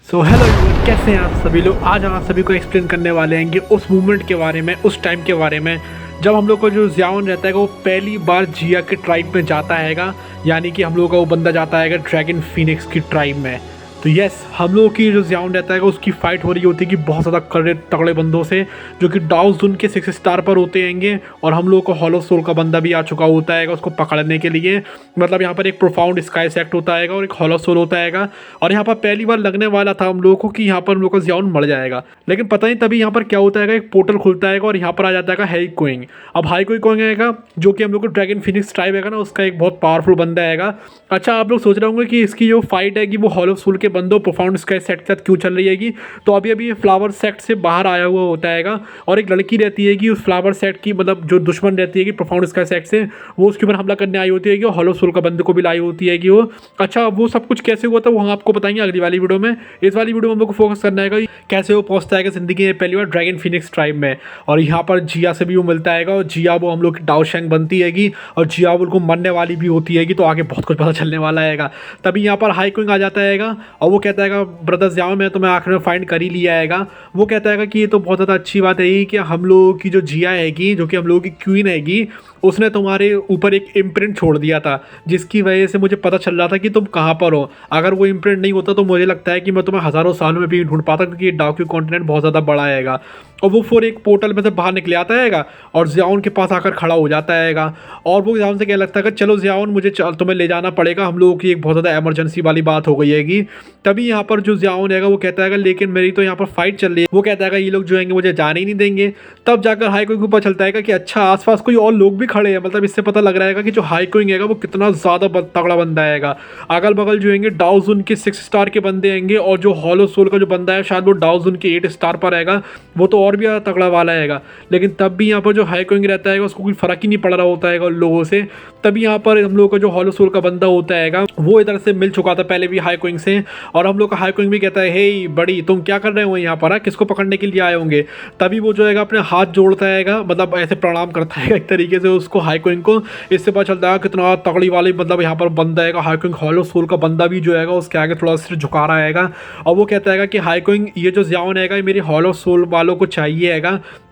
So hello everyone, कैसे हैं आप सभी लोग। आज हम आप सभी को एक्सप्लेन करने वाले हैं कि उस मूवमेंट के बारे में, उस टाइम के बारे में जब हम लोग को जो ज़ियाओन रहता है वो पहली बार जिया के ट्राइब में जाता हैगा। यानी कि हम लोग का वो बंदा जाता हैगा ड्रैगन फीनिक्स की ट्राइब में। तो यस, हम लोगों की जो ज़ियाओन रहता है उसकी फ़ाइट हो रही होती है कि बहुत ज़्यादा कड़े तगड़े बंदों से जो कि डाउ जोन के 6 स्टार पर होते हैंगे। और हम लोगों को हॉलो सोल का बंदा भी आ चुका होता है उसको पकड़ने के लिए। मतलब यहाँ पर एक प्रोफाउंड स्काई सेक्ट होता है और एक हॉलो सोल होता है। और यहाँ पर पहली बार लगने वाला था हम लोगों को कि यहाँ पर हम लोग का ज़ियाओन मर जाएगा, लेकिन पता नहीं तभी यहाँ पर क्या होता है, एक पोर्टल खुलता है और यहाँ पर आ जाता है हाईक्विंग। अब हाईक्विंग आएगा जो कि हम लोग को ड्रैगन फिनिक्स ट्राइब है ना, उसका एक बहुत पावरफुल बंदा है। अच्छा, आप लोग सोच रहे होंगे कि इसकी जो फाइट है वो हॉलो सोल के बंदों प्रोफाउंड स्काई सेट के साथ क्यों चल रही है। तो अभी अभी ये फ्लावर सेट से बाहर आया हुआ होता है और एक लड़की रहती है कि उस फ्लावर सेट की, मतलब जो दुश्मन रहती है कि प्रोफाउंड स्काई सेट से, वो उसके ऊपर हमला करने आई होती है कि हॉलो सोल का बंदे को भी लाई होती है कि वो। अच्छा, वो सब कुछ कैसे हुआ था वो हम आपको बताएंगे अगली वाली वीडियो में। इस वाली वीडियो में हम लोग को फोकस करना है कैसे वो पहुंचता है जिंदगी में पहली बार ड्रैगन फिनिक्स ट्राइब में। और यहाँ पर जिया से भी वो मिलता है और जिया वो हम लोग की डाओशैंग बनती है और जिया उनको मरने वाली भी होती है। तो आगे बहुत कुछ पता चलने वाला है। तभी यहाँ पर हाईक्विंग आ जाता है और वो कहता है ब्रदर ज़ियाओन मैं तुम्हें आखिर में फाइंड कर ही लिया है। वो कहता है कि ये तो बहुत ज़्यादा अच्छी बात है कि हम लोगों की जो जिया हैगी, जो कि हम लोगों की क्वीन हैगी, उसने तुम्हारे ऊपर एक इम्प्रिंट छोड़ दिया था जिसकी वजह से मुझे पता चल रहा था कि तुम कहाँ पर हो। अगर वो इम्प्रिंट नहीं होता तो मुझे लगता है कि मैं तुम्हें हज़ारों सालों में भी ढूंढ पाता, क्योंकि ये डार्क कॉन्टिनेंट बहुत ज़्यादा बड़ा है। और वो फिर एक पोर्टल में से बाहर निकले आता है और ज़ियाओन के पास आकर खड़ा हो जाता है। और वो ज़ियाओन से क्या लगता है कि चलो ज़ियाओन मुझे तुम्हें ले जाना पड़ेगा, हम लोगों की एक बहुत ज़्यादा इमरजेंसी वाली बात हो गई है। तभी यहाँ पर जो ज़ियाओन है वो कहता है लेकिन मेरी तो यहाँ पर फाइट चल रही है। वो कहता है ये लोग जो हैं मुझे जाने ही नहीं देंगे। तब जाकर हाईक्विंग को पता चलता है कि अच्छा आसपास कोई और लोग भी खड़े हैं। मतलब इससे पता लग रहा है कि जो हाईक्विंग है वो कितना ज़्यादा तगड़ा बंदा है। अगल बगल जो है डाउ जोन के 6 स्टार के बंदे आएंगे और जो हॉलो सोल का जो बंदा है शायद वो डाउ जोन के 8 स्टार पर रहेगा, वो तो और भी ज़्यादा तगड़ा वाला है। लेकिन तब भी यहाँ पर जो हाईक्विंग रहता है उसको कोई फ़र्क ही नहीं पड़ रहा होता है लोगों से। तभी यहाँ पर हम लोग का जो हॉलो सोल का बंदा होता है वो इधर से मिल चुका था पहले भी हाईक्विंग से। और हम लोग का हाईक्विंग भी कहता है हे बड़ी तुम क्या कर रहे हो यहाँ पर, किसको पकड़ने के लिए आए होंगे। तभी वो जो है अपने हाथ जोड़ता है, मतलब ऐसे प्रणाम करता है एक तरीके से उसको हाईक्विंग को। इससे पता चलता है कितना तगड़ी वाली मतलब यहाँ पर बंदा है हाईक्विंग। हॉलो सोल का बंदा भी जो है उसके आगे थोड़ा सिर झुका रहा है और वो कहता है कि हाईक्विंग ये जो ज़ियाओन है मेरी हॉलो सोल वालों को चाहिए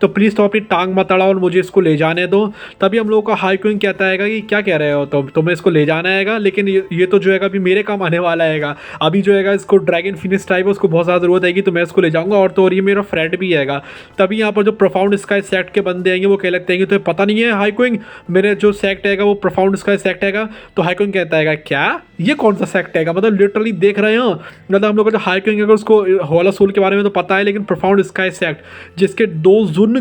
तो प्लीज़ तो अपनी टांग मत अड़ाओ और मुझे इसको ले जाने दो। तभी हम लोगों का हाईक्विंग कहता है कि क्या कह रहे हो तुम्हें इसको ले जाना है, लेकिन ये तो जो है अभी मेरे काम आने वाला है। अभी जो है इसको ड्रैगन फिनिक्स ट्राइब है उसको बहुत ज़्यादा ज़रूरत है तो मैं इसको ले जाऊँगा, और तो और ये मेरा फ्रेंड भी है। तभी यहाँ पर जो प्रोफाउंड स्काई सेक्ट के बंदे आएंगे वो कह लगते हैं कि तुम्हें पता नहीं है हाईक्विंग मेरे जो सेक्ट है वो प्रोफाउंड स्काई सेक्ट है। तो हाईक्विंग कहता है क्या ये कौन सा सेक्ट है, मतलब लिटरली देख रहे हो। मतलब हम लोग का जो हाईक्विंग है उसको हॉलो सोल के बारे में तो पता है, लेकिन प्रोफाउंड स्काई सेक्ट जिसके डाउजोंग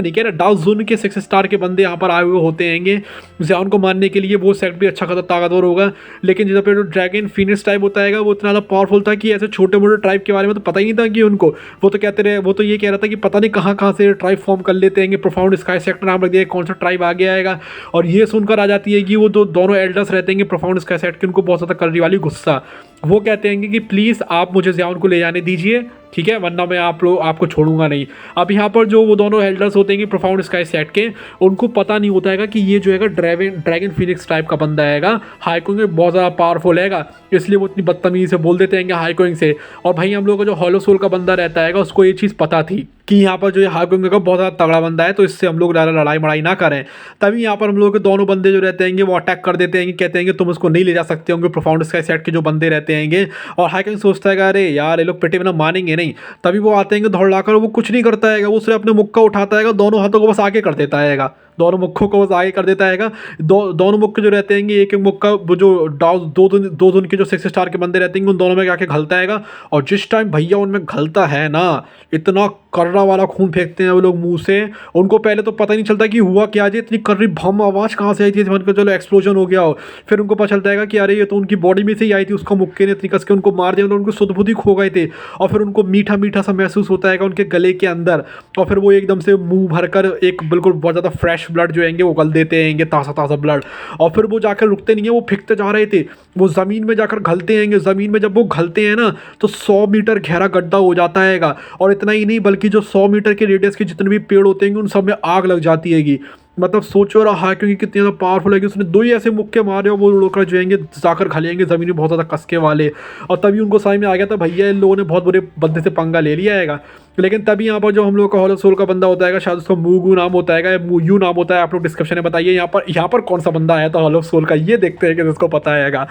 नहीं कह रहे डाउजोन के 6 स्टार के बंदे यहाँ पर आए हुए होते हैं ज़ियाओन को मारने के लिए, वो सेक्ट भी अच्छा खासा ताकतवर होगा। लेकिन जब पे जो ड्रैगन फिनिक्स ट्राइब होता है वो इतना ज़्यादा पावरफुल था कि ऐसे छोटे मोटे ट्राइब के बारे में तो पता ही नहीं था कि उनको। वो तो कहते रहे, वो तो ये कह रहा था कि पता नहीं कहाँ से ट्राइब फॉर्म कर लेते हैं, प्रोफाउंड स्काई सेक्ट नाम रख दिया कौन सा ट्राइब आ गया है। और ये सुनकर आ जाती है कि वो दोनों एल्डर्स रहते हैं प्रोफाउंड स्काई सेक्ट के, उनको बहुत ज़्यादा करने वाली गुस्सा। वो कहते हैं कि प्लीज़ आप मुझे ज़ियाओन को ले जाने दीजिए, ठीक है, वरना मैं आपको छोड़ूंगा नहीं। अब यहाँ पर जो वो दोनों एल्डर्स होते हैं प्रोफाउंड स्काई सेट के, उनको पता नहीं होता है कि ये जो है ड्रैगन फिनिक्स टाइप का बंदा है हाईक्विंग में बहुत ज़्यादा पावरफुल है, इसलिए वो इतनी बदतमीजी से बोल देते हैं हाईक्विंग से। और भाई हम लोग का जो हॉलो सोल का बंदा रहता है उसको ये चीज़ पता थी कि यहाँ पर जो हाईक्विंग का बहुत ज़्यादा तगड़ा बंदा है, तो इससे हम लोग ज़्यादा लड़ाई मड़ाई ना करें। तभी यहाँ पर हम लोग के दोनों बंदे जो रहते हैं वो अटैक कर देते हैं, कहते हैं कि तुम उसको नहीं ले जा सकते होंगे प्रोफाउंड स्काई सेट के जो बंदे रहते हैं। और हाईक्विंग सोचता है अरे यार ये लोग पेटे बिना मानेंगे नहीं। तभी वो आते हैं दौड़ लाकर, वो कुछ नहीं करता है, वो सिर्फ अपने मुक्का उठाता है, दोनों हाथों को बस आगे कर देता है, दोनों मुक्खों को बस आगे कर देता है। दोनों मुक्के जो रहते हैं एक मुक्का वो जो दो जोन के जो 6 स्टार के बंदे रहते हैं उन दोनों में जाके घलता है। और जिस टाइम भैया उनमें घलता है ना, इतना कर्रा वाला खून फेंकते हैं वो लोग मुंह से। उनको पहले तो पता नहीं चलता कि हुआ क्या है, इतनी कर्री भम आवाज़ कहाँ से आई थी, समझ कर चलो एक्सप्लोजन हो गया हो। फिर उनको पता चलता है कि अरे ये तो उनकी बॉडी में से ही आई थी, उसका मुक्के ने इतनी कस के उनको मार दिया, उनको सुध बुध ही खो गए थे। और फिर उनको मीठा मीठा सा महसूस होता है उनके गले के अंदर, और फिर वो एकदम से मुंह भरकर एक बिल्कुल बहुत ज़्यादा फ्रेश ब्लड जो है वो गल देते हैं, ताज़ा ताज़ा ब्लड। और फिर वो जाकर रुकते नहीं है, वो फेंकते जा रहे थे, वो ज़मीन में जाकर घलते हैं। ज़मीन में जब वो घलते हैं ना तो 100 मीटर गहरा गड्ढा हो जाता है। और इतना ही नहीं बल्कि जो 100 मीटर के रेडियस के जितने भी पेड़ होते हैं उन सब में आग लग जाती है। मतलब सोचो रहा हाई क्योंकि कितनी ज़्यादा पावरफुल है कि उसने 2 ही ऐसे मुक्के मारे और वो उड़कर जो आएंगे जाकर खा लेंगे ज़मीन में बहुत ज़्यादा कसके वाले। और तभी उनको समझ में आ गया था भैया इन लोगों ने बहुत बुरे बंदे से पंगा ले लिया है। लेकिन तभी यहाँ पर जो हम लोग का हॉल ऑफ सोल का बंदा होता है, शायद उसका मूगू नाम होता है, यू नाम होता है, आप लोग डिस्क्रिप्शन में बताइए यहाँ पर कौन सा बंदा आया था हॉल ऑफ सोल का, ये देखते हैं कि जिसको पता है।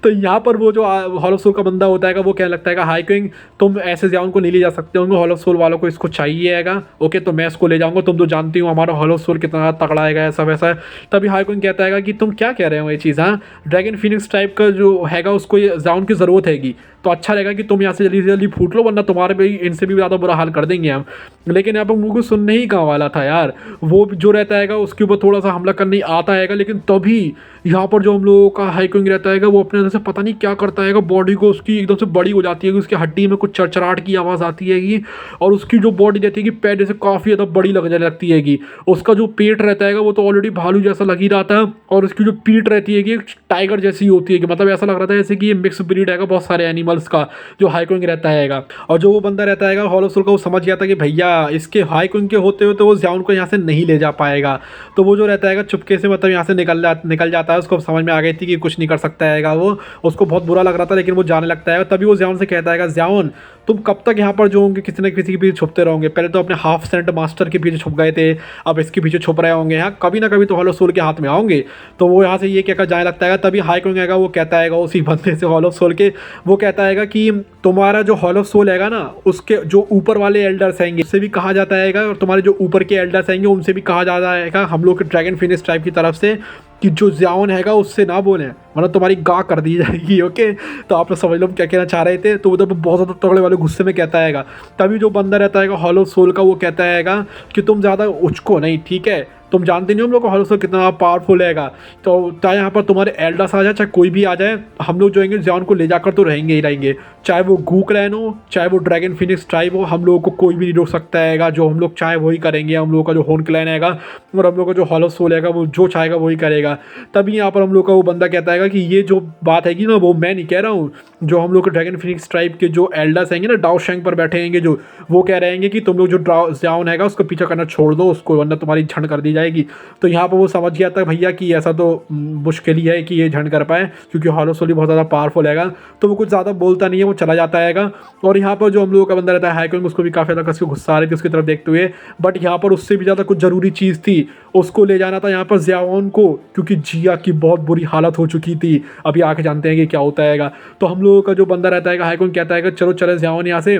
तो यहाँ पर वो जो हॉल ऑफ सोल का बंदा होता है वो कहने लगता है हाई क्विंग तुम ऐसे जाओ उनको नहीं ले जा सकते होंगे, हॉल ऑफ सोल वालों को इसको चाहिएगा। ओके तो मैं इसको ले जाऊंगा, तुम तो जानती हो हमारा हॉल ऑफ सोल कितना तगड़ा है ऐसा वैसा। तभी हाई क्विंग कहता है कि तुम क्या कह रहे हो ये चीज़, हाँ ड्रैगन फिनिक्स टाइप का जो हैगा उसको जाउन की ज़रूरत हैगी, तो अच्छा रहेगा कि तुम यहाँ से जल्दी से जल्दी फूट लो वरना तुम्हारे पे इनसे भी ज़्यादा बुरा हाल कर देंगे हम। लेकिन यहाँ पर मुझको सुनने ही कहाँ वाला था यार, वो जो रहता है उसके ऊपर थोड़ा सा हमला करने आता है, लेकिन तभी यहाँ पर जो हम लोगों का हाई क्विंग रहता है वो अपने अंदर से पता नहीं क्या करता है, बॉडी को उसकी एकदम से बड़ी हो जाती है, उसकी हड्डी में कुछ चरचराहट की आवाज़ आती है और उसकी जो बॉडी रहती है पैर जैसे काफ़ी ज़्यादा बड़ी लगने लगती है। उसका जो पेट रहता है वो तो ऑलरेडी भालू जैसा लग ही रहा था और उसकी जो पीठ रहती है टाइगर जैसी होती है, मतलब ऐसा लग रहा था जैसे कि ये मिक्स ब्रीड है बहुत सारे एनिमल्स का जो हाई क्विंग रहता है। और जो वो बंदा रहता है हॉल ऑफ सोल का वो समझ गया था कि भैया इसके हाई क्विंग के होते हुए तो वो ज़ाउन को यहाँ से नहीं ले जा पाएगा। तो वो जो रहता है चुपके से मतलब यहाँ से निकल जाता है, उसको समझ में आ गई थी कि कुछ नहीं कर सकता है वो, उसको बहुत बुरा लग रहा था लेकिन वो जाने लगता है। तभी वो ज़ाउन से कहता है ज़ाउन तुम कब तक यहाँ पर जो होंगे किसी न किसी के पीछे छुपते रहोगे, पहले तो अपने हाफ सेंट मास्टर के पीछे छुप गए थे, अब इसके पीछे छुप रहे होंगे, यहाँ कभी ना कभी तो हॉल ऑफ सोल के हाथ में आओगे। तो वो यहाँ से ये कहकर जाने लगता है। तभी हाई क्विंग आएगा वो कहता है उसी बंदे से हॉल ऑफ सोल के, वो कहता है कि तुम्हारा जो हॉल ऑफ सोल है ना उसके जो ऊपर वाले एल्डर्स आएंगे उससे भी कहा जाता है और तुम्हारे जो ऊपर के एल्डर्स आएंगे उनसे भी कहा जाता है हम लोग के ड्रैगन फिनिक्स ट्राइब की तरफ से कि जो ज़ाउन है उससे ना बोलें वरना तुम्हारी गाह कर दी जाएगी। ओके तो आप लोग समझ लो क्या कहना चाह रहे थे। तो उधर बहुत ज़्यादा तगड़े वाले गुस्से में कहता है। तभी जो बंदा रहता है हॉल ऑफ सोल का वो कहता है कि तुम ज़्यादा उचको नहीं, ठीक है, तुम जानते नहीं हम लोग का हॉल ऑफ सोल कितना पावरफुल है। तो चाहे यहाँ पर तुम्हारे एल्डर्स आ जाए चाहे कोई भी आ जाए, हम लोग जो है ज़ाउन को ले जाकर तो रहेंगे ही रहेंगे, चाहे वो गू क्लैन हो चाहे वो ड्रैगन फिनिक्स ट्राइब हो, हम लोगों को कोई भी नहीं रोक सकता है। जो हम लोग चाहे वही करेंगे, हम लोगों का जो होन क्लैन है और हम लोग का जो हॉल ऑफ सोल है वो जो चाहेगा वही करेगा। तभी यहाँ पर हम लोग का वो बंदा कहता है कि ये जो बात है ना वो मैं नहीं कह रहा हूँ, जो हम लोग के ड्रैगन फिनिक्स ट्राइब के जो एल्डर्स हैं ना डाओ शैंग पर बैठे हैं जो वो कह रहे हैं कि तुम लोग जो ज़ाउन है उसको पीछा करना छोड़ दो, उसको वरना तुम्हारी झंड कर दी जाएगी। तो यहाँ पर वो समझ गया था भैया कि ऐसा तो मुश्किल ही है कि ये झंड कर पाए क्योंकि हॉल ऑफ सोल बहुत ज़्यादा पावरफुल है। तो वो कुछ ज़्यादा बोलता नहीं है, वो चला जाता है। और यहाँ पर जो हम लोगों का बंदा रहता है हाई क्विंग उसको भी काफ़ी ज़्यादा कसके गुस्सा आ रही थी उसकी तरफ देखते हुए, बट यहाँ पर उससे भी ज़्यादा कुछ ज़रूरी चीज़ थी, उसको ले जाना था यहाँ पर ज़ाउन को क्योंकि जिया की बहुत बुरी हालत हो चुकी थी। अभी आके जानते हैं कि क्या होता है। तो हम लोगों का जो बंदा रहता है हाई क्विंग कहता है चलो चले ज़ाउन यहाँ से।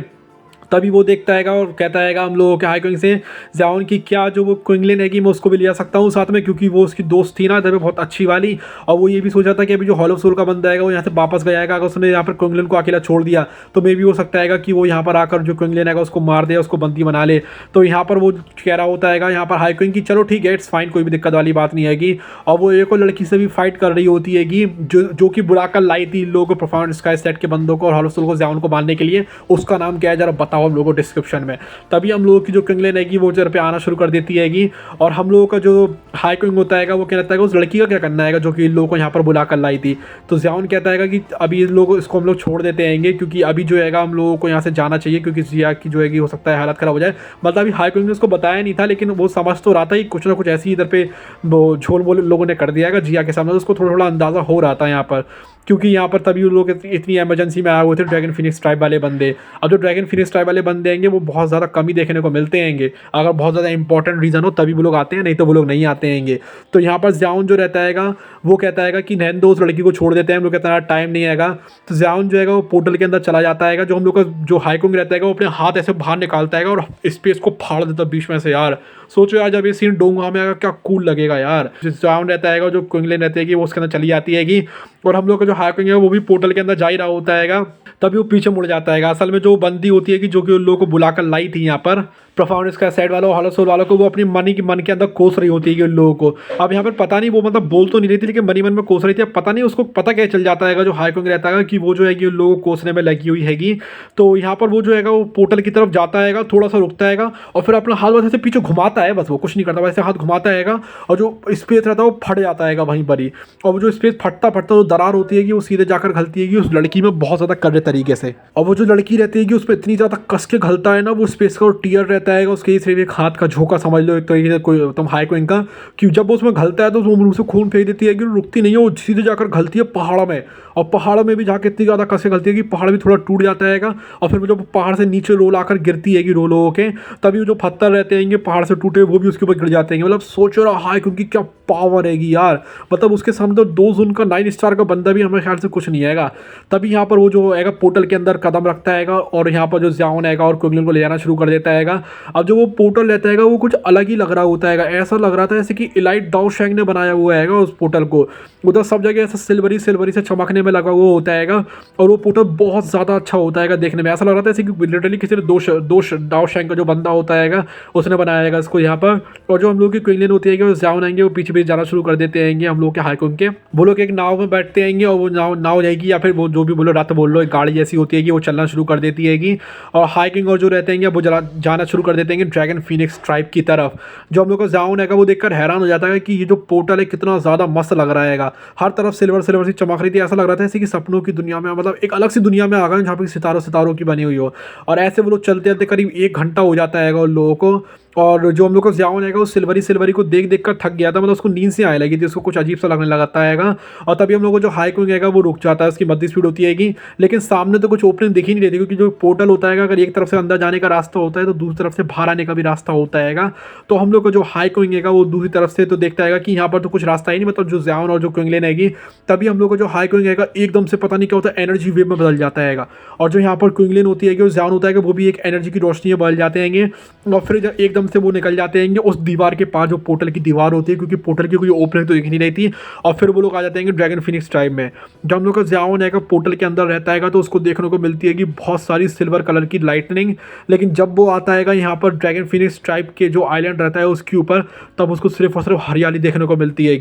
तभी वो देखता है और कहता है हम लोगों के हाई क्विंग से ज़ाउन की क्या जो वो क्विंगलिन है कि मैं उसको भी ले सकता हूँ साथ में, क्योंकि वो उसकी दोस्त थी ना जब बहुत अच्छी वाली। और वो ये भी सोचा था कि अभी जो हॉल ऑफ सोल का बंदा है वो यहाँ से वापस गया है, अगर उसने यहाँ पर क्विंगलिन को अकेला छोड़ दिया तो मे भी हो सकता है कि वो यहाँ पर आकर जो क्विंगलिन है उसको मार दे, उसको बंदी बना ले। तो यहाँ पर वो कह रहा होता है यहाँ पर हाई क्विंग की चलो ठीक है इट्स फाइन, कोई भी दिक्कत वाली बात नहीं है। और वो एक और लड़की से भी फाइट कर रही होती है जो कि बुलाकर लाई थी इन लोगों को परफॉर्मेंस स्काई सेट के बंदों को और हॉल ऑफ सोल को ज़ाउन को मारने के लिए। उसका नाम क्या है जरा बताओ हम लोगों को डिस्क्रिप्शन में। तभी हम लोगों की जो क्विंगलिन है वो जर पे आना शुरू कर देती है और हम लोगों का जो हाई क्विंग होता है वो कहता है उस लड़की का क्या करना है जो कि इन लोगों को यहाँ पर बुला कर लाई थी। तो ज़ाउन कहता है कि अभी इन लोगों इसको हम लोग छोड़ देते हैं क्योंकि अभी जो है हम लोगों को यहाँ से जाना चाहिए क्योंकि जिया की जो है हो सकता है हालत खराब हो जाए। मतलब अभी हाई क्विंग ने उसको बताया नहीं था लेकिन वो समझ तो रहा था कि कुछ ना कुछ ऐसी इधर पे वो झोल मोल लोगों ने कर दिया जिया के सामने, तो उसको थोड़ा थोड़ा अंदाज़ा हो रहा था यहाँ पर, क्योंकि यहाँ पर तभी वो लोग इतनी इमरजेंसी में आए हुए थे ड्रैगन फिनिक्स ट्राइब वाले बंदे। अब जो ड्रैगन फिनिक्स ट्राइब वाले बंदे आएंगे वो बहुत ज़्यादा कम ही देखने को मिलते हैं, अगर बहुत ज़्यादा इंपॉर्टेंट रीज़न हो तभी वो लोग आते हैं, नहीं तो वो लोग नहीं आते हैं। तो यहाँ पर ज़ाउन जो रहता है वो कहता है कि नैन दो उस लड़की को छोड़ देते हैं, हम लोग कहते हैं टाइम नहीं आएगा। तो ज़ाउन जो है वो पोर्टल के अंदर चला जाता है, जो हम लोग का जो हाई क्विंग रहता है वो अपने हाथ ऐसे बाहर निकालता है और स्पेस को फाड़ देता है बीच में से। यार सोचो यार जब ये सीन डोंगा में आएगा क्या कूल लगेगा यार। जो ज़ाउन रहता है जो क्विंगलिन रहती है वो उसके अंदर चली जाती है और हम लोग का जो हाई क्विंग है वो भी पोर्टल के अंदर जा ही रहा होता है। तभी वो पीछे मुड़ जाता है। असल में जो बंदी होती है जो कि उन लोगों को बुलाकर लाई थी यहाँ पर परफॉर्मेंस का साइड वालों हॉल ऑफ सोल वालों को, वो अपनी मन के अंदर कोस रही होती है कि उन लोगों को। अब यहाँ पर पता नहीं वो मतलब बोल तो नहीं रही थी लेकिन मन में कोस रही थी। अब पता नहीं उसको पता क्या चल जाता है जो हाई क्विंग रहता है कि वो जो है उन लोगों को कोसने में लगी हुई हैगी। तो यहाँ पर वो जो है वो पोर्टल की तरफ जाता है, थोड़ा सा रुकता है और फिर अपना हाथ वैसे पीछे घुमाता है, बस वो कुछ नहीं करता, वैसे हाथ घुमाता है और जो स्पेस रहता है वो फट जाता है वहीं पर ही। और वो जो स्पेस फटता जो दरार होती है वो सीधे जाकर घलती है उस लड़की में बहुत ज़्यादा कड़े तरीके से। और वो जो लड़की रहती है उस पर इतनी ज़्यादा कस के घलता है ना वो स्पेस का, और टीयर रहता रहता है उसके सिर्फ एक हाथ का झोंका समझ लो एक तरीके से कोई तुम हाई क्वीन का, कि जब वो उसमें घलता है तो वो मुंह से खून फेंक देती है कि रुकती नहीं है, वो सीधे जाकर घलती है पहाड़ों में। और पहाड़ों में भी जाकर इतनी ज़्यादा कसे घलती है कि पहाड़ भी थोड़ा टूट जाता है। और फिर वो जब पहाड़ से नीचे रोल आकर गिरती है रोल हो के, तभी वो जो पत्थर रहते हैं पहाड़ से टूटे वो भी उसके ऊपर गिर जाते हैं। मतलब सोच रहा हाई क्योंकि क्या पावर रहेगी यार, मतलब उसके सामने तो 2 जोन का 9 स्टार का बंदा भी हमारे ख्याल से कुछ नहीं आएगा। तभी यहाँ पर वो जो है पोर्टल के अंदर कदम रखता है और यहाँ पर जो ज़ियाओन है और क्विंगलिन को ले जाना शुरू कर देता है। अब जो वो पोर्टल रहता है वो कुछ अलग ही लग रहा होता है, ऐसा लग रहा था जैसे कि इलाइट दाओ शैंग ने बनाया हुआ है उस पोर्टल को। उधर सब जगह ऐसा सिल्वरी सिल्वरी से चमकने में लगा हुआ होता है और वो पोर्टल बहुत ज़्यादा अच्छा होता है देखने में। ऐसा लग रहा था जैसे कि लिटरली किसी ने दोष दाओ शैंग का जो बंदा होता है उसने बनाया इसको यहाँ पर। और जो हम लोग की क्विंगलिन होती है वो ज़ियाओन आएंगे वो पीछे पीछे जाना शुरू कर देते हैं हम लोग के हाई क्वीन के। वो लोग एक नाव में बैठते हैं और वो नाव जाएगी या फिर वो जो भी बोलो रथ बोल लो, एक गाड़ी जैसी होती है वो चलना शुरू कर देती है। और हाई किंग और जो रहते हैं वो जाना शुरू कर देते हैं ड्रैगन फीनिक्स ट्राइब की तरफ। जो हम लोग का ज़ियाओन है वो देखकर हैरान हो जाता है कि ये जो पोर्टल है कितना ज़्यादा मस्त लग रहा है। हर तरफ सिल्वर सिल्वर सी चमक रही थी, ऐसा लग रहा था जैसे कि सपनों की दुनिया में, मतलब एक अलग सी दुनिया में आ गए जहाँ पर सितारों की बनी हुई हो। और ऐसे वो लोग चलते चलते करीब 1 घंटा हो जाता है उन लोगों को। और जो हम लोग का ज़ियाओन है वो सिल्वरी को देख कर थक गया था, मतलब उसको नींद से आने लगी थी, उसको कुछ अजीब सा लगने लगता है। और तभी हम लोग को जो हाई क्वीन है वो रुक जाता है, उसकी मध्य स्पीड होती है लेकिन सामने तो कुछ ओपनिंग दिख ही नहीं रही थी, क्योंकि जो पोर्टल होता है अगर एक तरफ से अंदर जाने का रास्ता होता है तो दूसरी तरफ से बाहर आने का भी रास्ता होता है। तो हम लोग को जो हाई क्वीन है वो दूसरी तरफ से तो देखता है कि यहाँ पर तो कुछ रास्ता ही नहीं, मतलब जो ज़ियाओन और जो क्विंगलिन है। तभी हम लोग को जो हाई क्वीन है एकदम से पता नहीं क्या होता है एनर्जी वेव में बदल जाता है। और जो यहाँ पर क्विंगलिन होती है और ज़ियाओन होता है वो भी एक एनर्जी की रोशनी में बदल जाते हैं। और फिर एकदम से वो निकल जाते हैं उस दीवार के पास जो पोर्टल की दीवार होती है, क्योंकि पोर्टल की कोई ओपनिंग तो दिख नहीं रही थी। और फिर वो लोग आ जाते हैं ड्रैगन फीनिक्स ट्राइब में। जब हम लोग का ज़ियाओन है पोर्टल के अंदर रहता है तो उसको देखने को मिलती है कि बहुत सारी सिल्वर कलर की लाइटनिंग। लेकिन जब वो आता है यहाँ पर ड्रैगन फीनिक्स ट्राइब के जो आइलैंड रहता है उसके ऊपर, तब उसको सिर्फ और सिर्फ हरियाली देखने को मिलती है।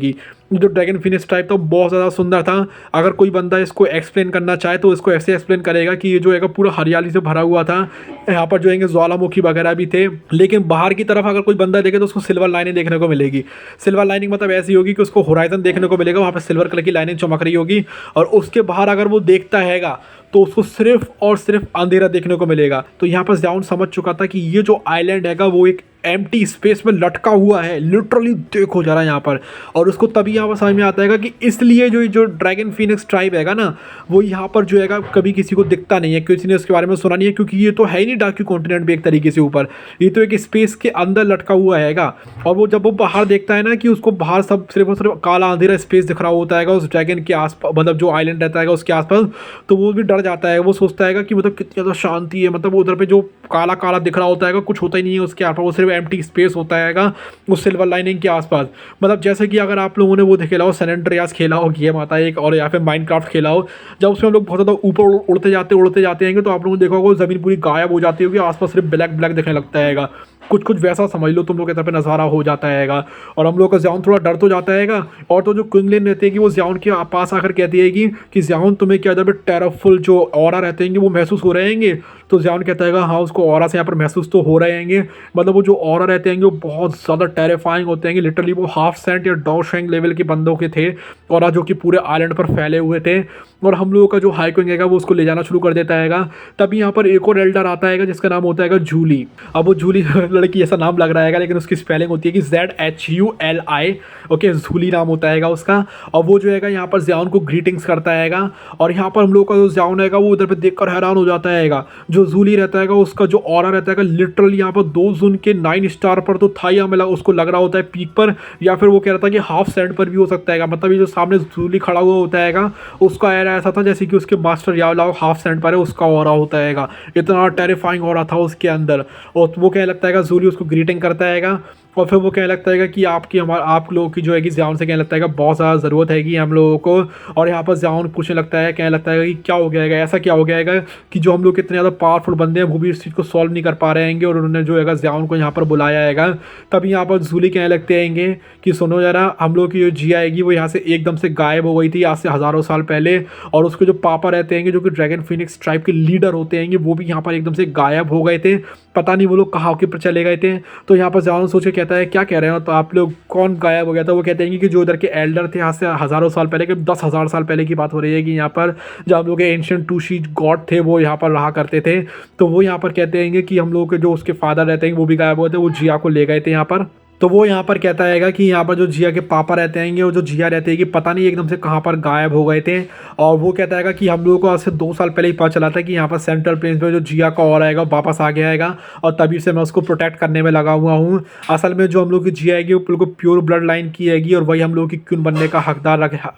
जो ड्रैगन फीनिक्स ट्राइब तो बहुत ज़्यादा सुंदर था। अगर कोई बंदा इसको एक्सप्लेन करना चाहे तो इसको ऐसे एक्सप्लेन करेगा कि ये जो है पूरा हरियाली से भरा हुआ था। यहाँ पर जो है ज्वालामुखी वगैरह भी थे, लेकिन बाहर की तरफ अगर कोई बंदा देखे तो उसको सिल्वर लाइनिंग देखने को मिलेगी। सिल्वर लाइनिंग मतलब ऐसी होगी कि उसको होराइजन देखने को मिलेगा, वहाँ पर सिल्वर कलर की लाइनिंग चमक रही होगी। और उसके बाहर अगर वो देखता हैगा तो उसको सिर्फ और सिर्फ अंधेरा देखने को मिलेगा। तो यहाँ पर ज़ियाओन समझ चुका था कि ये जो आइलैंड हैगा वो एक एम्प्टी स्पेस में लटका हुआ है, लिटरली देखो जरा यहाँ पर। और उसको तभी यहाँ पर समझ में आता है कि इसलिए जो ड्रैगन फीनिक्स ट्राइब हैगा ना वो यहाँ पर जो हैगा कभी किसी को दिखता नहीं है, किसी ने उसके बारे में सुना नहीं है, क्योंकि ये तो है ही नहीं डार्क कॉन्टिनेंट भी एक तरीके से ऊपर, ये तो एक स्पेस के अंदर लटका हुआ हैगा। और वो जब वो बाहर देखता है ना कि उसको बाहर सब सिर्फ और सिर्फ काला अंधेरा स्पेस दिख रहा होता है उस ड्रैगन के आसपास, मतलब जो आइलैंड रहता है उसके आसपास, तो वो भी डर जाता है। वो सोचता है कि मतलब कितनी ज़्यादा शांति है, मतलब उधर पे जो काला काला दिख रहा होता है कुछ होता ही नहीं है उसके आसपास, वो सिर्फ एम्प्टी स्पेस होता है उस सिल्वर लाइनिंग के आसपास। मतलब जैसे कि अगर आप लोगों ने वो खेला हो सैन एंड्रियास खेला हो गेम आता है एक, और या फिर माइनक्राफ्ट खेला हो, जब उसमें हम लोग बहुत ज़्यादा ऊपर उड़ते जाते हैं तो आप लोगों ने देखा होगा ज़मीन पूरी गायब हो जाती होगी, आसपास सिर्फ ब्लैक ब्लैक दिखने लगता है। कुछ वैसा समझ लो तुम लोग के तरफ नज़ारा हो जाता है। और हम लोग का ज़ियाओन थोड़ा डर तो जाता है। और तो जो क्विंगलिन रहती है कि वो ज़ियाओन के पास आकर कहती है कि ज़ियाओन तुम्हें क्या जब टेररफुल जो ऑरा रहते हैं वो महसूस हो रहे हैं। तो ज़ियाओन कहता है हाँ उसको ऑरा से यहाँ पर महसूस तो हो रहे हैं, मतलब वो जो ऑरा रहते हैं वो बहुत ज़्यादा टेरिफाइंग होते हैं। लिटरली वो हाफ सेंट या दाओ शैंग लेवल के बंदों के थे ऑरा, जो कि पूरे आइलैंड पर फैले हुए थे। और हम लोगों का जो हाई क्वीन है वो उसको ले जाना शुरू कर देता है। तभी यहाँ पर एक और एल्डर आता है जिसका नाम होता है जूली। अब वो जूली लड़की ऐसा नाम लग रहा है लेकिन उसकी स्पेलिंग होती है कि ZHULI, ओके, जूली नाम होता है उसका। और वो जो है यहाँ पर ज़ियाओन को ग्रीटिंग्स करता है। और यहाँ पर हम लोग का जो ज़ियाओन है वो उधर पे देखकर हैरान हो जाता है। जो जूली रहता है उसका जो ऑरा रहता है लिटरली यहाँ पर 2 जोन के 9 स्टार पर तो था ही, हमें उसको लग रहा होता है पीक पर, या फिर वो कह रहा था कि हाफ सेंट पर भी हो सकता है। मतलब ये जो सामने जूली खड़ा हुआ होता है उसका एरा ऐसा था जैसे कि उसके मास्टर यावलाओ हाफ सेंट पर है उसका ऑरा होता है। इतना टेरिफाइंग ऑरा था उसके अंदर। और वो कहने लगता है जूली उसको ग्रीटिंग करता है। और फिर वो कहने लगता है कि आप लोगों की जो है कि ज़ियाओन से कहने लगता है कि बहुत ज़्यादा ज़रूरत है कि हम लोगों को। और यहाँ पर ज़ियाओन पूछने लगता है, कहने लगता है कि क्या हो गया है, ऐसा क्या हो गया है कि जो हम लोग इतने ज़्यादा पावरफुल बंदे हैं वो भी इस चीज़ को सॉल्व नहीं कर पा रहे हैं। और उन्होंने जो है ज़ियाओन को यहाँ पर बुलाया है। तभी यहाँ पर जूली कहने लगते हैं कि सुनो जरा, हम लोग की जो जिया आएगी वो यहाँ से एकदम से गायब हो गई थी आज से हज़ारों साल पहले। और उसके जो पापा रहते हैं जो कि ड्रैगन फीनिक्स ट्राइब के लीडर होते हैं वो भी यहाँ पर एकदम से गायब हो गए थे, पता नहीं वो लोग कहाँ के पर चले गए थे। तो यहाँ पर ज़ियाओन सोचे कहता कहता है क्या कह रहे हो, तो आप लोग कौन गायब हो गया था। वो कहते हैं कि जो उधर के एल्डर थे यहाँ से हज़ारों साल पहले के 10,000 साल पहले की बात हो रही है कि यहाँ पर जो हम लोग के एंशिएंट टूशी गॉड थे वो यहाँ पर रहा करते थे। तो वो यहाँ पर कहते हैं कि हम लोग के जो उसके फादर रहते हैं वो भी गायब हुए थे, वो जिया को ले गए थे यहाँ पर। तो वो यहाँ पर कहता है कि यहाँ पर जो जिया के पापा रहते हैं और जो जिया रहते हैं कि पता नहीं एकदम से कहाँ पर गायब हो गए थे। और वो कहता है कि हम लोगों को आज से 2 साल पहले ही पता चला था कि यहाँ पर सेंट्रल प्लेन्स पे जो जिया का और आएगा वापस आ गया आएगा, और तभी से मैं उसको प्रोटेक्ट करने में लगा हुआ हूँ। असल में जो हम लोग की जिया आएगी वो बिल्कुल प्योर ब्लड लाइन की आएगी और वही हम लोग की क्वीन बनने का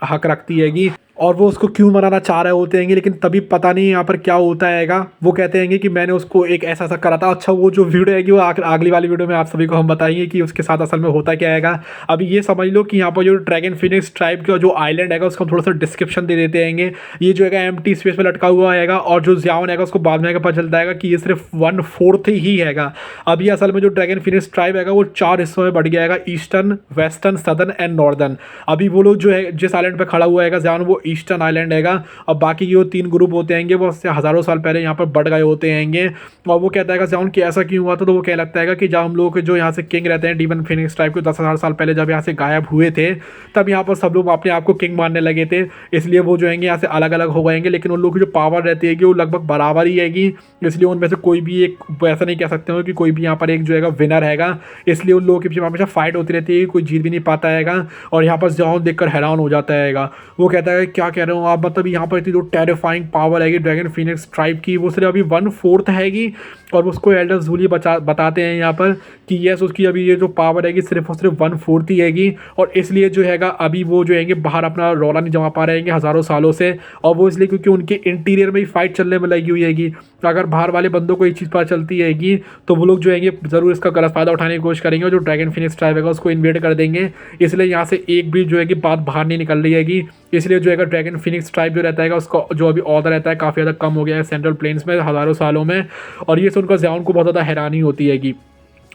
हक रखती हैगी, और वो उसको क्यों मनाना चाह रहे होते हैं, लेकिन तभी पता नहीं यहाँ पर क्या होता हैगा। वो कहते हैं कि मैंने उसको एक ऐसा करा था। अच्छा, वो जो वीडियो है वो अगली वाली वीडियो में आप सभी को हम बताएंगे कि उसके साथ असल में होता क्या हैगा। अभी ये समझ लो कि यहाँ पर जो ड्रैगन फिनिक्स ट्राइब का जो आइलैंड हैगा उसका हम थोड़ा सा डिस्क्रिप्शन दे देते हैं। ये जो है एम्प्टी स्पेस में लटका हुआ हैगा, और जो ज़ियाओन हैगा उसको बाद में पता चलता है कि ये सिर्फ 1/4 ही हैगा। अभी असल में जो ड्रैगन फिनिक्स ट्राइब हैगा वो 4 हिस्सों में बढ़ गया हैगा, eastern, western, southern and northern. अभी वो लोग जो है जिस आइलैंड पर खड़ा हुआ हैगा ज़ियाओन, वो ईस्टर्न आइलैंड हैगा, और बाकी जो 3 ग्रुप होते हैं वो उससे हज़ारों साल पहले यहाँ पर बढ़ गए होते हैं। और वो कहता है ज़ियाओन कि ऐसा क्यों हुआ था। तो वो कह लगता है कि जब हम लोग जो यहाँ से किंग रहते हैं डीमन फिनिक्स ट्राइब के 10,000 साल पहले जब यहाँ से गायब हुए थे, तब यहाँ पर सब लोग अपने आप को किंग मानने लगे थे, इसलिए वो जो है यहाँ से अलग अलग हो गएंगे। लेकिन उन लोगों की जो पावर रहती है वो लगभग बराबर ही हैगी, इसलिए उनमें से कोई भी एक ऐसा नहीं कह सकते हो कि कोई भी यहाँ पर एक जो है विनर हैगा। इसलिए उन लोगों के पीछे हमेशा फाइट होती रहती है, कोई जीत भी नहीं पाता हैगा। और यहाँ पर ज़ियाओन देखकर हैरान हो जाता हैगा। वो कहता है क्या कह रहे हो आप, मतलब यहाँ पर इतनी जो टेरिफाइंग पावर हैगी ड्रैगन फिनिक्स ट्राइब की वो सिर्फ अभी 1/4 हैगी। और उसको एल्डर ज़ूली बताते हैं यहाँ पर कि यस, उसकी अभी ये जो पावर हैगी सिर्फ और सिर्फ 1/4 ही हैगी, और इसलिए जो हैगा अभी वो जो हैंगे बाहर अपना रौला नहीं जमा पा रहे हैं हज़ारों सालों से। और वो इसलिए क्योंकि उनके इंटीरियर में ही फाइट चलने में लगी हुई हैगी। तो अगर बाहर वाले बंदों को ये चीज़ पता चलती हैगी तो वो लोग जो हैंगे ज़रूर इसका गलत फ़ायदा उठाने की कोशिश करेंगे और जो ड्रैगन फिनिक्स ट्राइब हैगा उसको इन्वेड कर देंगे। इसलिए यहाँ से एक भी जो है कि बात बाहर नहीं निकल रही हैगी। इसलिए जो है ड्रैगन फिनिक्स ट्राइब जो रहता है उसका जो अभी ऑर्डर रहता है काफ़ी ज़्यादा कम हो गया है सेंट्रल प्लेन्स में हज़ारों सालों में। और ये सुनकर ज़ियाओन को बहुत ज़्यादा हैरानी होती हैगी।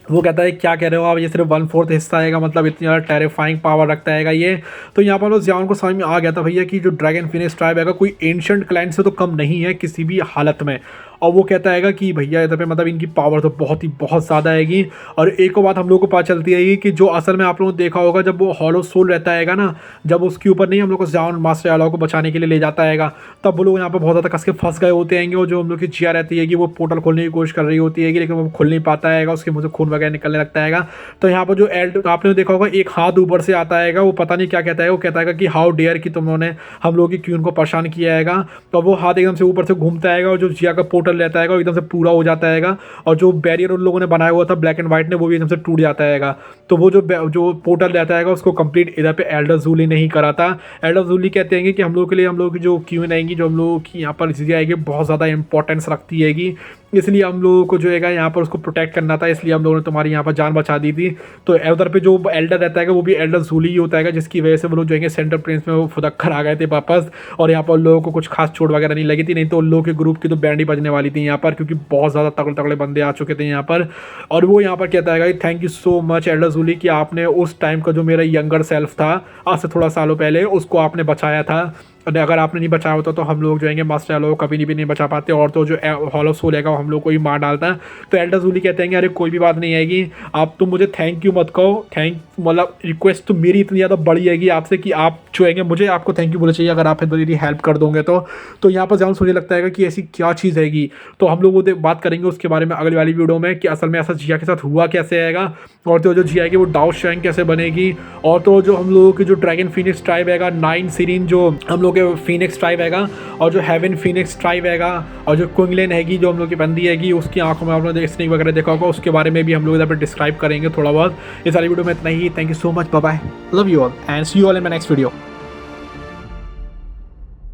वो कहता है क्या कह रहे हो आप, ये सिर्फ 1/4 हिस्सा आएगा, मतलब इतनी ज़्यादा टेरिफाइंग पावर रखता हैगा ये। तो यहाँ पर ज़ियाओन को समझ में आ गया था भैया कि जो ड्रैगन फिनिक्स ट्राइब हैगा कोई एंशिएंट क्लाइंट से तो कम नहीं है किसी भी हालत में। और वो कहता है कि भैया इधर पे मतलब इनकी पावर तो बहुत ज़्यादा हैगी। और एक और बात हम लोग को पता चलती है कि जो असल में आप लोगों ने देखा होगा जब वो हॉलो सोल रहता हैगा ना, जब उसके ऊपर नहीं हम लोग को ज़ियाओन मास्टर एलो को बचाने के लिए ले जाता हैगा, तब वो लोग यहाँ पर बहुत ज़्यादा कस के फंस गए होते हैं। और जो हम लोग की जिया रहती है कि वो पोर्टल खोलने की कोशिश कर रही होती है लेकिन वो खुल नहीं पाता हैगा, उसके मुँह से खून वगैरह निकलने लगता हैगा। तो यहाँ पर जो आपने देखा होगा एक हाथ ऊपर से आता हैगा, वो पता नहीं क्या कहता है, वो कहता है कि हाउ डेयर कि तुम लोगों ने हम लोग की क्वीन को परेशान किया हैगा। तो वो हाथ एकदम से ऊपर से घूमता हैगा और जो जिया का पोर्टल रहता है एकदम से पूरा हो जाता हैगा। और जो बैरियर उन लोगों ने बनाया हुआ था ब्लैक एंड व्हाइट ने वो भी एकदम से टूट जाता हैगा। तो वो जो पोर्टल रहता हैगा उसको कंप्लीट इधर पे एल्डर ज़ूली नहीं करा था। एल्डर ज़ूली कहते हैं कि हम लोग के लिए हम लोग की जो क्वीन आएंगी जो हम लोग की यहाँ पर जिया आएगी बहुत ज़्यादा इंपॉर्टेंस रखती हैगी, इसलिए हम लोगों को जो है यहाँ पर उसको प्रोटेक्ट करना था, इसलिए हम लोगों ने तुम्हारी यहाँ पर जान बचा दी थी। तो उधर पे जो एल्डर रहता है वो भी एल्डर ज़ूली ही होता है, जिसकी वजह से वो लोग जो है सेंट्रल प्लेन्स में वो फुदक कर आ गए थे वापस। और यहाँ पर लोगों को कुछ खास चोट वगैरह नहीं लगी थी, नहीं तो उन लोगों के ग्रुप की तो बैंड ही बजने वाली थी यहाँ पर, क्योंकि बहुत ज़्यादा तगड़े तगड़े बंदे आ चुके थे यहाँ पर। और वो यहाँ पर कहता है thank you so much Elder Zuli कि आपने उस टाइम का जो मेरा यंगर सेल्फ था आज से थोड़ा सालों पहले उसको आपने बचाया था। अगर आपने नहीं बचाया होता तो हम लोग जो है मास्टर एलो कभी भी नहीं बचा पाते, और तो जो हॉलो सोल है वो हम लोग को ही मार डालता। तो एल्डर ज़ूली कहते हैं अरे कोई भी बात नहीं आएगी, आप तुम मुझे थैंक यू मत कहो, मतलब रिक्वेस्ट तो मेरी इतनी ज़्यादा बड़ी हैगी आपसे कि आप जो है मुझे आपको थैंक यू बोलना चाहिए अगर आप मेरी हेल्प कर दोगे तो यहाँ पर ज़्यादा मुझे लगता है कि ऐसी क्या चीज़ हैगी। तो हम लोग बात करेंगे उसके बारे में अगली वाली वीडियो में कि असल में ऐसा जिया के साथ हुआ कैसे आएगा, और तो जो जिया है वो डाउ शैंग कैसे बनेगी, और तो जो हम लोगों की जो ड्रैगन फिनिक्स ट्राइब हैगा 9 सीरीन जो हम लोग के फिनिक्स ट्राइब हैगा, और जो हेवन फिनिक्स ट्राइब हैगा, और जो क्विंगलेन हैगी जो हम लोग की बंदी हैगी उसकी आंखों में आप लोगों ने स्नेक वगैरह देखा होगा, उसके बारे में भी हम लोग इधर पर डिस्क्राइब करेंगे थोड़ा बहुत। इस सारी वीडियो में इतना ही। Thank you so much, bye bye, love you all and see you all in my next video.